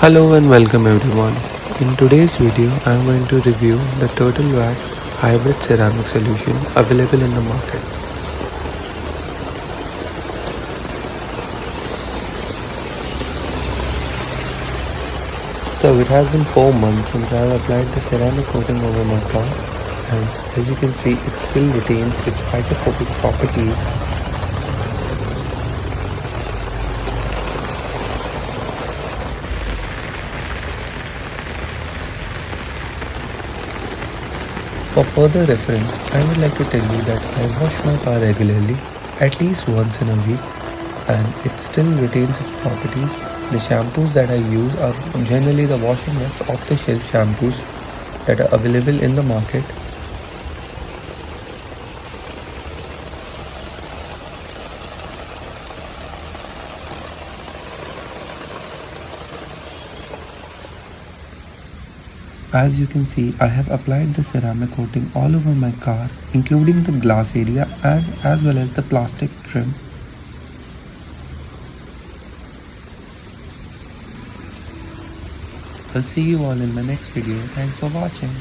Hello and welcome everyone. In today's video, I am going to review the Turtle Wax hybrid ceramic solution available in the market. So it has been 4 months since I have applied the ceramic coating over my car, and as you can see, it still retains its hydrophobic properties. For further reference, I would like to tell you that I wash my car regularly, at least once in a week, and it still retains its properties. The shampoos that I use are generally the washing Wax off-the-shelf shampoos that are available in the market. As you can see, I have applied the ceramic coating all over my car, including the glass area and as well as the plastic trim. I'll see you all in my next video. Thanks for watching.